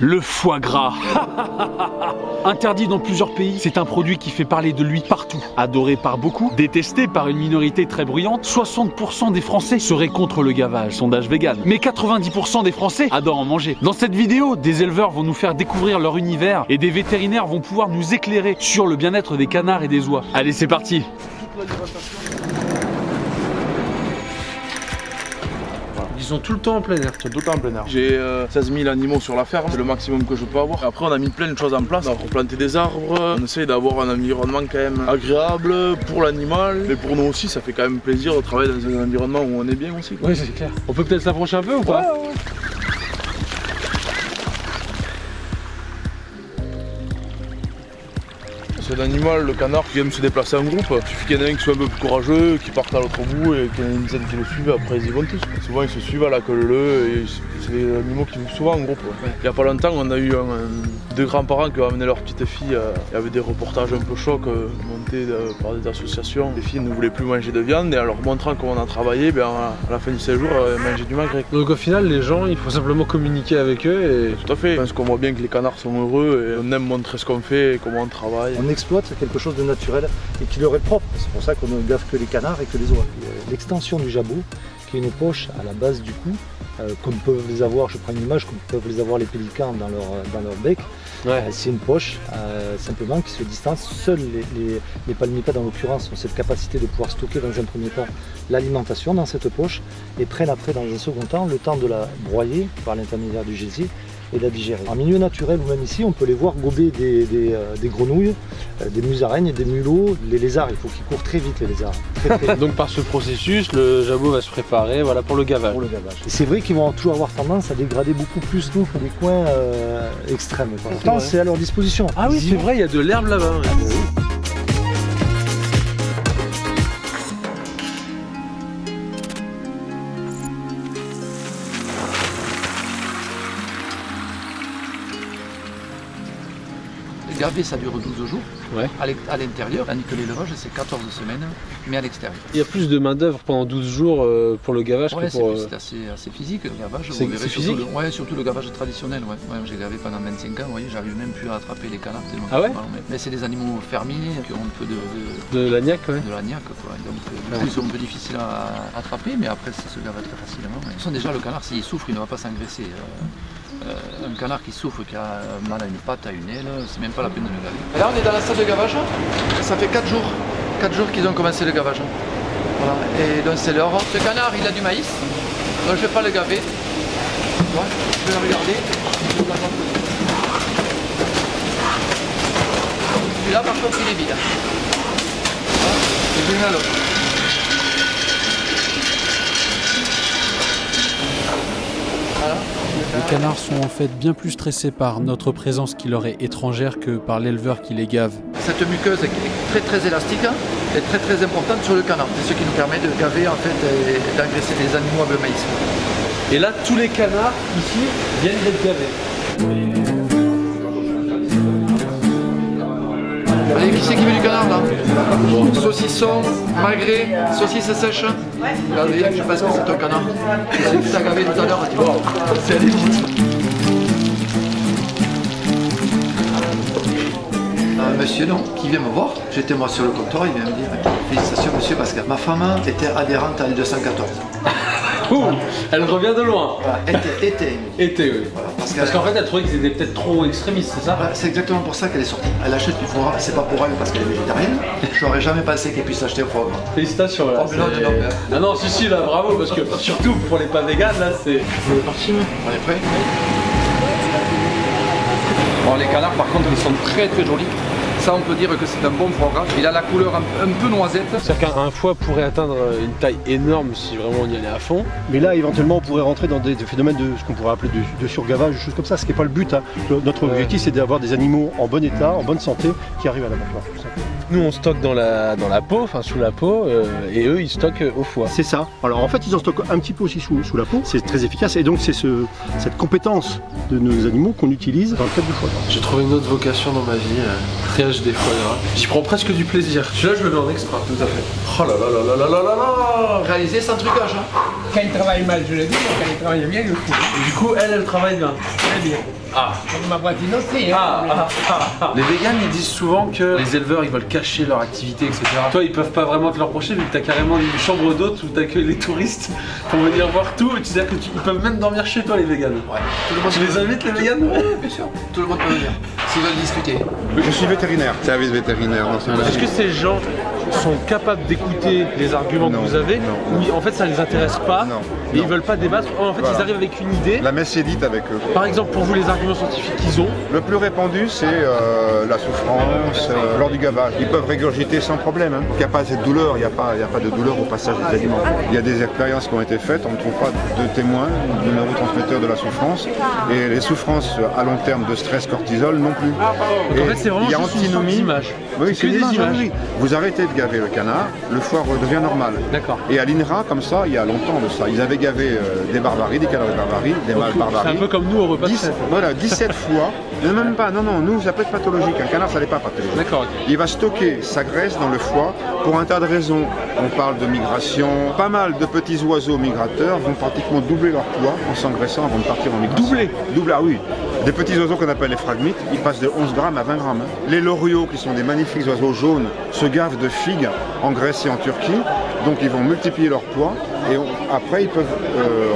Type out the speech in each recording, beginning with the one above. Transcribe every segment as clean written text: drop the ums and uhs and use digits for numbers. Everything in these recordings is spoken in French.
Le foie gras. Interdit dans plusieurs pays, c'est un produit qui fait parler de lui partout. Adoré par beaucoup, détesté par une minorité très bruyante, 60% des Français seraient contre le gavage, sondage vegan. Mais 90% des Français adorent en manger. Dans cette vidéo, des éleveurs vont nous faire découvrir leur univers et des vétérinaires vont pouvoir nous éclairer sur le bien-être des canards et des oies. Allez, c'est parti. Ils sont tout le temps en plein air. Tout le temps en plein air. J'ai 16 000 animaux sur la ferme, c'est le maximum que je peux avoir. Après on a mis plein de choses en place, on a replanté des arbres, on essaye d'avoir un environnement quand même agréable pour l'animal, mais pour nous aussi ça fait quand même plaisir de travailler dans un environnement où on est bien aussi. Oui, c'est clair. On peut peut-être s'approcher un peu ou pas? Ouais. C'est un animal, le canard, qui aime se déplacer en groupe. Il suffit qu'il y en ait un qui soit un peu plus courageux, qui parte à l'autre bout et qu'il y en ait une dizaine qui le suivent, après ils y vont tous. Souvent ils se suivent à la queue leu et c'est des animaux qui vivent souvent en groupe. Ouais. Il n'y a pas longtemps, on a eu deux grands-parents qui ont amené leur petite fille. Il y avait des reportages un peu chocs montés par des associations. Les filles ne voulaient plus manger de viande et en leur montrant comment on a travaillé, à la fin du séjour, elles mangeaient du magret. Donc au final, les gens, il faut simplement communiquer avec eux et... Tout à fait. Je pense qu'on voit bien que les canards sont heureux et on aime montrer ce qu'on fait et comment on travaille. On exploite quelque chose de naturel et qui leur est propre. C'est pour ça qu'on ne gave que les canards et que les oies. L'extension du jabot, qui est une poche à la base du cou, comme peuvent les avoir, je prends une image, comme peuvent les avoir les pélicans dans leur bec. Ouais. C'est une poche simplement qui se distance. Seuls les palmipèdes en l'occurrence ont cette capacité de pouvoir stocker dans un premier temps l'alimentation dans cette poche et prennent après dans un second temps le temps de la broyer par l'intermédiaire du gésier et de la digérer. En milieu naturel ou même ici, on peut les voir gober des grenouilles, des musaraignes, des mulots, les lézards. Il faut qu'ils courent très vite les lézards. Très Donc par ce processus, le jabot va se préparer pour le gavage. Pour le gavage. Et c'est vrai qu'ils vont toujours avoir tendance à dégrader beaucoup plus d'eau que les coins extrêmes. Pourtant, c'est à leur disposition. Ah oui, c'est vrai, il y a de l'herbe là-bas. Ouais. Gaver ça dure 12 jours à l'intérieur, tandis que l'élevage c'est 14 semaines, mais à l'extérieur. Il y a plus de main d'œuvre pendant 12 jours pour le gavage que pour... c'est assez physique le gavage. C'est physique surtout le gavage traditionnel. J'ai gavé pendant 25 ans, vous voyez, j'arrive même plus à attraper les canards tellement. Ah ouais? Mais c'est des animaux fermiers qui ont un peu de l'agnac, ouais. De l'agnac, quoi. Donc ils sont un peu difficiles à attraper, mais après ça se gave très facilement. De toute façon, déjà le canard s'il souffre, il ne va pas s'engraisser. Un canard qui souffre, qui a mal à une patte, à une aile, c'est même pas la peine de le gaver. Et là on est dans la salle de gavage, ça fait 4 jours qu'ils ont commencé le gavage. Voilà. Et donc c'est l'heure. Ce canard il a du maïs, donc je vais pas le gaver. Ouais, je vais le regarder. Celui-là par contre il est vide. Voilà. Et je vais à l'autre. Voilà. Les canards sont en fait bien plus stressés par notre présence qui leur est étrangère que par l'éleveur qui les gave. Cette muqueuse qui est très élastique est très importante sur le canard. C'est ce qui nous permet de gaver en fait et d'engraisser les animaux avec le maïs. Et là tous les canards ici viennent d'être gavés. Allez, qui c'est qui veut du canard là? Saucisson, magret, saucisse sèche. Regardez, je pense que c'est un canard. C'est tout à gaver tout à l'heure. C'est légitime. Monsieur non, qui vient me voir, j'étais moi sur le comptoir, il vient me dire félicitations monsieur parce que ma femme était adhérente à L214. Ouh, elle revient de loin. Voilà, été, oui. Voilà, parce qu'en fait elle trouvait que c'était peut-être trop extrémiste, c'est ça? Voilà, c'est exactement pour ça qu'elle est sortie. Elle achète du foie gras, c'est pas pour elle parce qu'elle est végétarienne. J'aurais jamais pensé qu'elle puisse acheter un foie gras. Félicitations là. Oh, non, si là, bravo, parce que surtout pour les pas véganes là c'est... On est parti, on est prêt. Bon, les canards par contre ils sont très jolis. Ça on peut dire que c'est un bon foie gras. Il a la couleur un peu noisette. C'est-à-dire qu'un foie pourrait atteindre une taille énorme si vraiment on y allait à fond. Mais là éventuellement on pourrait rentrer dans des phénomènes de ce qu'on pourrait appeler de surgavage, des choses comme ça, ce qui n'est pas le but. Hein. Notre objectif c'est d'avoir des animaux en bon état, en bonne santé, qui arrivent à l'abattoir. Nous on stocke dans la peau, enfin sous la peau, et eux ils stockent au foie. C'est ça. Alors en fait ils en stockent un petit peu aussi sous la peau, c'est très efficace et donc c'est cette compétence de nos animaux qu'on utilise dans le cadre du foie gras. J'ai trouvé une autre vocation dans ma vie, réagir l'usage des foie gras. J'y prends presque du plaisir. Celui-là, je le mets en extra. Tout à fait. Oh là là là là là là là. Réalisé sans trucage. Hein. Quand il travaille mal, je le dis, mais quand il travaille bien, il le fout. Du coup, elle travaille bien. Très bien. Ah. Comme ma voisine aussi. Hein. Les véganes, ils disent souvent que les éleveurs, ils veulent cacher leur activité, etc. Toi, ils peuvent pas vraiment te le reprocher vu que t'as carrément une chambre d'hôte où t'accueilles les touristes pour venir voir tout. Et tu sais que ils peuvent même dormir chez toi, les véganes. Ouais. Tout le monde Tu les invites, les véganes? Oui, bien sûr. Tout le monde peut venir. S'ils veulent discuter. Je suis vétérinaire, service vétérinaire. Est-ce que ces gens sont capables d'écouter les arguments que vous avez ou en fait ça les intéresse pas et ils veulent pas débattre? En fait, ils arrivent avec une idée. La messe est dite avec eux. Par exemple, pour vous, les arguments scientifiques qu'ils ont. Le plus répandu, c'est la souffrance lors du gavage. Ils peuvent régurgiter sans problème. Hein. Il n'y a pas cette douleur, il n'y a pas de douleur au passage des aliments. Il y a des expériences qui ont été faites, on ne trouve pas de témoins, de neurotransmetteurs de la souffrance. Et les souffrances à long terme de stress cortisol non plus. Donc en fait, c'est vraiment juste une sorte d'image. Oui, c'est des images. Oui. Vous arrêtez de gaver le canard, le foie redevient normal. D'accord. Et à l'INRA, comme ça, il y a longtemps de ça, ils avaient gavé des barbaries, des canards de barbarie, des mâles barbaries. C'est un peu comme nous au repas de fête. Voilà, 17 fois. Même pas, non, nous, ça peut être pathologique. Un canard, ça n'est pas pathologique. D'accord. Okay. Il va stocker sa graisse dans le foie pour un tas de raisons. On parle de migration. Pas mal de petits oiseaux migrateurs vont pratiquement doubler leur poids en s'engraissant avant de partir en migration. Doubler, ah oui. Des petits oiseaux qu'on appelle les phragmites, ils passent de 11 grammes à 20 grammes. Les loriots, qui sont des magnifiques oiseaux jaunes, se gavent de figues en Grèce et en Turquie. Donc ils vont multiplier leur poids et après ils peuvent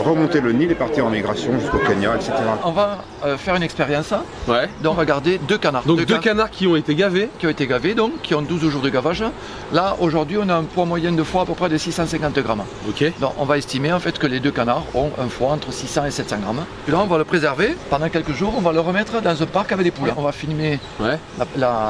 remonter le Nil et partir en migration jusqu'au Kenya, etc. On va faire une expérience. Ouais. Donc on va garder 2 canards. Donc deux canards qui ont été gavés. Qui ont été gavés, donc qui ont 12 jours de gavage. Là aujourd'hui on a un poids moyen de foie à peu près de 650 grammes. Ok. Donc on va estimer en fait que les 2 canards ont un foie entre 600 et 700 grammes. Et là on va le préserver pendant quelques jours, on va le remettre dans un parc avec des poules. On va filmer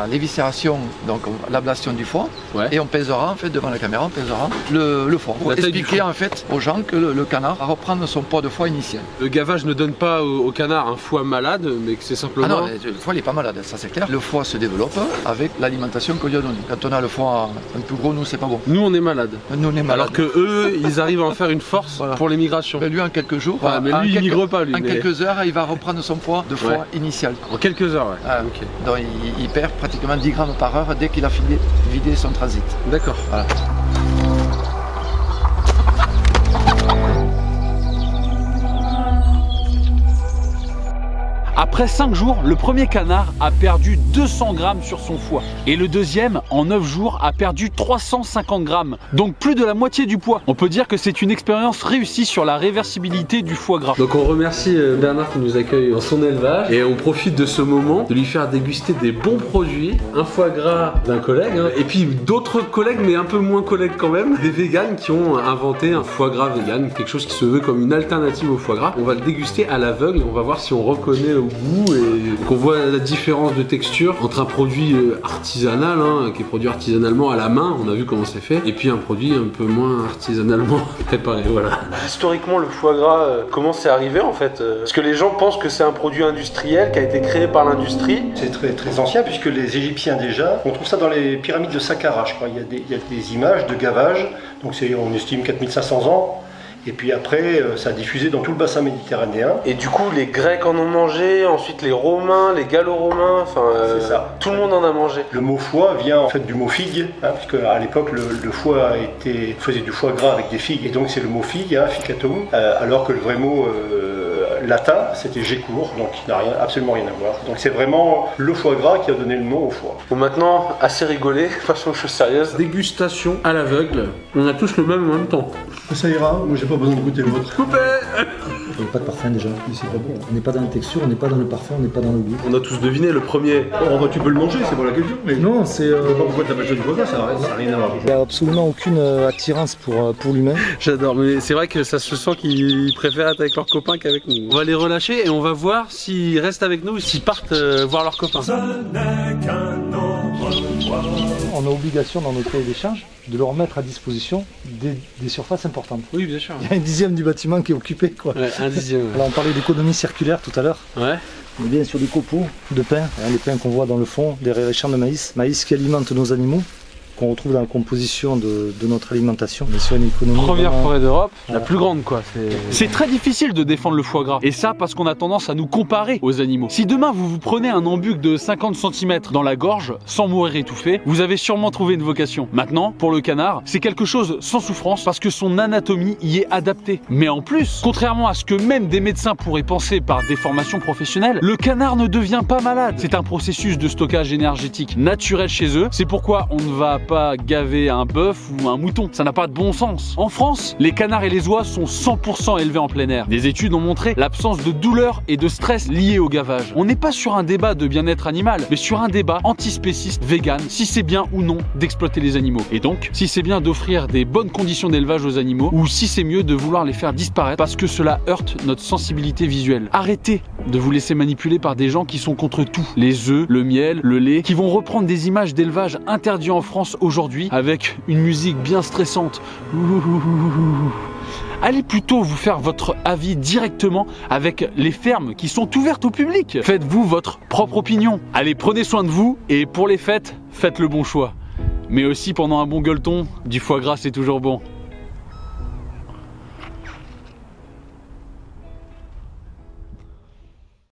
l'éviscération, donc l'ablation du foie. Ouais. Et on pèsera en fait devant la caméra, on pèsera le foie. Pour expliquer en fait aux gens que le canard va reprendre son poids de foie initial. Le gavage ne donne pas au canard un foie malade, mais que c'est simplement... Ah non, le foie il n'est pas malade, ça c'est clair. Le foie se développe avec l'alimentation qu'on lui a donnée. Quand on a le foie un peu gros, nous c'est pas bon. Nous on est malade. Nous on est malade. Alors que eux, ils arrivent à en faire une force pour les migrations. Mais lui en quelques jours, mais lui il migre pas lui. En quelques heures, il va reprendre son poids de foie initial. En quelques heures, ouais. Ah, okay. Donc il perd pratiquement 10 grammes par heure dès qu'il a vidé son transit. D'accord. Voilà. Après 5 jours, le premier canard a perdu 200 grammes sur son foie. Et le deuxième, en 9 jours, a perdu 350 grammes. Donc plus de la moitié du poids. On peut dire que c'est une expérience réussie sur la réversibilité du foie gras. Donc on remercie Bernard qui nous accueille dans son élevage. Et on profite de ce moment de lui faire déguster des bons produits. Un foie gras d'un collègue. Et puis d'autres collègues, mais un peu moins collègues quand même. Des véganes qui ont inventé un foie gras vegan. Quelque chose qui se veut comme une alternative au foie gras. On va le déguster à l'aveugle. On va voir si on reconnaît au goût et qu'on voit la différence de texture entre un produit artisanal qui est produit artisanalement à la main, on a vu comment c'est fait, et puis un produit un peu moins artisanalement préparé, voilà. Historiquement, le foie gras, comment c'est arrivé en fait? Parce que les gens pensent que c'est un produit industriel qui a été créé par l'industrie. C'est très, très ancien puisque les Égyptiens déjà, on trouve ça dans les pyramides de Saqqara, je crois, il y a des images de gavage, donc on estime 4500 ans. Et puis après, ça a diffusé dans tout le bassin méditerranéen. Et du coup, les Grecs en ont mangé, ensuite les Romains, les Gallo-Romains, enfin, tout le monde en a mangé. Le mot foie vient en fait du mot figue, puisque à l'époque, le foie faisait du foie gras avec des figues, et donc c'est le mot figue, ficatum, alors que le vrai mot latin, c'était gécourt, donc qui n'a absolument rien à voir. Donc c'est vraiment le foie gras qui a donné le nom au foie. Bon, maintenant, assez rigolé, façon chose sérieuse. Dégustation à l'aveugle, on a tous le même en même temps. Ça ira, moi j'ai pas besoin de goûter l'autre. Coupé. Il n'y a pas de parfum déjà, c'est pas bon. On n'est pas dans la texture, on n'est pas dans le parfum, on n'est pas dans le goût. On a tous deviné le premier. Oh bah tu peux le manger, c'est pas la question. Mais non, c'est... pourquoi t'as pas acheté du foie gras, ça n'a rien à voir. Il n'y a absolument aucune attirance pour l'humain. J'adore, mais c'est vrai que ça se sent qu'ils préfèrent être avec leurs copains qu'avec nous. On va les relâcher et on va voir s'ils restent avec nous ou s'ils partent voir leurs copains. On a obligation dans notre cahier des charges de leur mettre à disposition des surfaces importantes. Oui, bien sûr. Il y a 1/10 du bâtiment qui est occupé, quoi. Ouais, 1/10. Alors on parlait d'économie circulaire tout à l'heure. Ouais. On est bien sur des copeaux de pain, les pains qu'on voit dans le fond, derrière les champs de maïs qui alimentent nos animaux. qu'on retrouve dans la composition de notre alimentation. On est sur une économie Première vraiment... forêt d'Europe, la Voilà. plus grande quoi. C'est très difficile de défendre le foie gras. Et ça parce qu'on a tendance à nous comparer aux animaux. Si demain vous vous prenez un embuc de 50 cm dans la gorge sans mourir étouffé, vous avez sûrement trouvé une vocation. Maintenant, pour le canard, c'est quelque chose sans souffrance parce que son anatomie y est adaptée. Mais en plus, contrairement à ce que même des médecins pourraient penser par déformation professionnelle, le canard ne devient pas malade. C'est un processus de stockage énergétique naturel chez eux. C'est pourquoi on ne va pas gaver un bœuf ou un mouton. Ça n'a pas de bon sens. En France, les canards et les oies sont 100% élevés en plein air. Des études ont montré l'absence de douleur et de stress liés au gavage. On n'est pas sur un débat de bien-être animal, mais sur un débat antispéciste, vegan, si c'est bien ou non d'exploiter les animaux. Et donc, si c'est bien d'offrir des bonnes conditions d'élevage aux animaux, ou si c'est mieux de vouloir les faire disparaître parce que cela heurte notre sensibilité visuelle. Arrêtez de vous laisser manipuler par des gens qui sont contre tout. Les œufs, le miel, le lait, qui vont reprendre des images d'élevage interdits en France aujourd'hui avec une musique bien stressante. Allez plutôt vous faire votre avis directement avec les fermes qui sont ouvertes au public. Faites-vous votre propre opinion. Allez, prenez soin de vous et pour les fêtes, faites le bon choix. Mais aussi pendant un bon gueuleton, du foie gras c'est toujours bon.